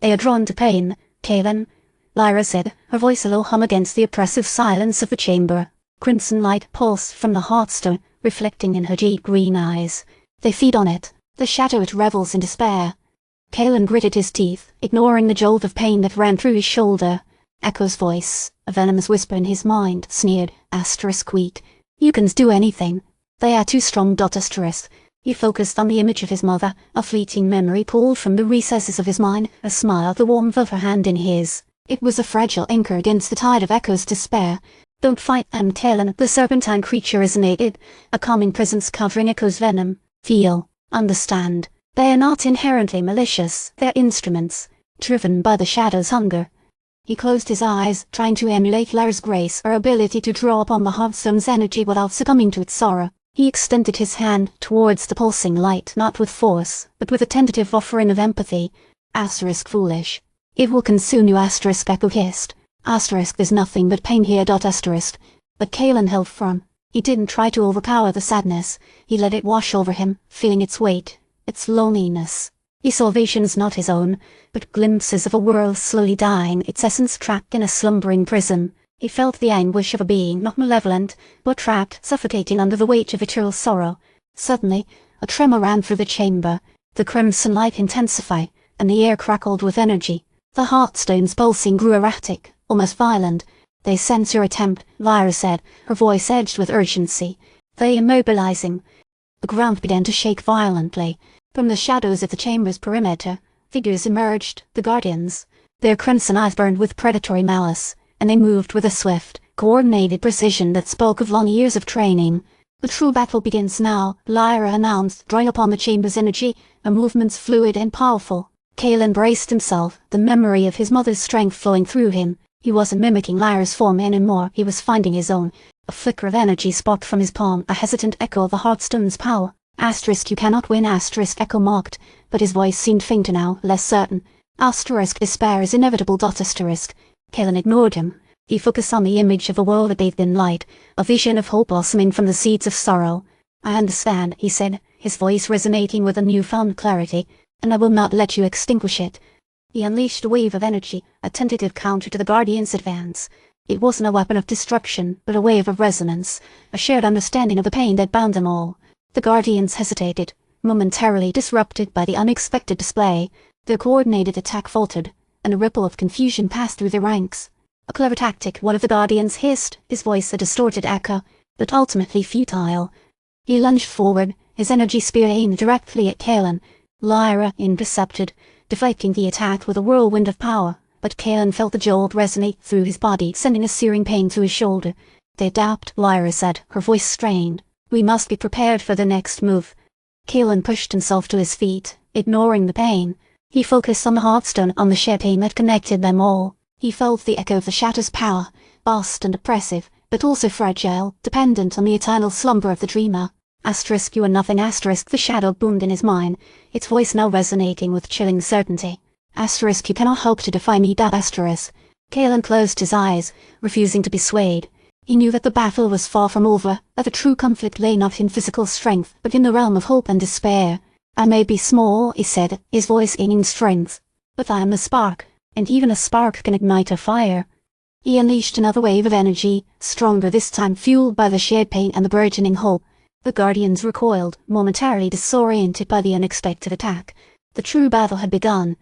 They are drawn to pain, Kaelen, Lyra said, her voice a low hum against the oppressive silence of the chamber. Crimson light pulsed from the Heartstone, reflecting in her jade green eyes. They feed on it. The shadow it revels in despair. Kaelen gritted his teeth, ignoring the jolt of pain that ran through his shoulder. Echo's voice, a venomous whisper in his mind, sneered, *weak. You can do anything. They are too strong. *. He focused on the image of his mother, a fleeting memory pulled from the recesses of his mind, a smile, the warmth of her hand in his. It was a fragile anchor against the tide of Echo's despair. Don't fight them, Kaelen. The serpentine creature resonated, a calming presence covering Echo's venom. Feel, understand. They are not inherently malicious. They're instruments, driven by the shadow's hunger. He closed his eyes, trying to emulate Lyra's grace, her ability to draw upon the Heartstone's energy without succumbing to its sorrow. He extended his hand towards the pulsing light, not with force, but with a tentative offering of empathy. Foolish. It will consume you. Echo hissed. There's nothing but pain here. But Kaelen held firm. He didn't try to overpower the sadness. He let it wash over him, feeling its weight, its loneliness. He saw visions not his own, but glimpses of a world slowly dying, its essence trapped in a slumbering prison. He felt the anguish of a being not malevolent, but trapped, suffocating under the weight of eternal sorrow. Suddenly, a tremor ran through the chamber. The crimson light intensified, and the air crackled with energy. The Heartstone's pulsing grew erratic, almost violent. They sense your attempt, Lyra said, her voice edged with urgency. They are mobilizing. The ground began to shake violently. From the shadows of the chamber's perimeter, figures emerged, the Guardians. Their crimson eyes burned with predatory malice, and they moved with a swift, coordinated precision that spoke of long years of training. The true battle begins now, Lyra announced, drawing upon the chamber's energy, her movements fluid and powerful. Kaelen braced himself, the memory of his mother's strength flowing through him. He wasn't mimicking Lyra's form anymore, he was finding his own. A flicker of energy sparked from his palm, a hesitant echo of the Heartstone's power. You cannot win. Echo mocked, but his voice seemed fainter now, less certain. Despair is inevitable. Kaelen ignored him. He focused on the image of a world bathed in light, a vision of hope blossoming from the seeds of sorrow. I understand, he said, his voice resonating with a newfound clarity, and I will not let you extinguish it. He unleashed a wave of energy, a tentative counter to the Guardian's advance. It wasn't a weapon of destruction, but a wave of resonance, a shared understanding of the pain that bound them all. The Guardians hesitated, momentarily disrupted by the unexpected display. Their coordinated attack faltered, and a ripple of confusion passed through their ranks. A clever tactic, one of the Guardians hissed, his voice a distorted echo, but ultimately futile. He lunged forward, his energy spear aimed directly at Kaelen. Lyra intercepted, deflecting the attack with a whirlwind of power, but Kaelen felt the jolt resonate through his body, sending a searing pain to his shoulder. They adapt, Lyra said, her voice strained. We must be prepared for the next move. Kaelen pushed himself to his feet, ignoring the pain. He focused on the Heartstone, on the shared pain that connected them all. He felt the echo of the shadow's power, vast and oppressive, but also fragile, dependent on the eternal slumber of the dreamer. You are nothing. The shadow boomed in his mind, its voice now resonating with chilling certainty. You cannot hope to defy me. Kaelen closed his eyes, refusing to be swayed. He knew that the battle was far from over, that the true conflict lay not in physical strength, but in the realm of hope and despair. I may be small, he said, his voice gaining strength, but I am a spark, and even a spark can ignite a fire. He unleashed another wave of energy, stronger this time, fueled by the shared pain and the burgeoning hope. The Guardians recoiled, momentarily disoriented by the unexpected attack. The true battle had begun.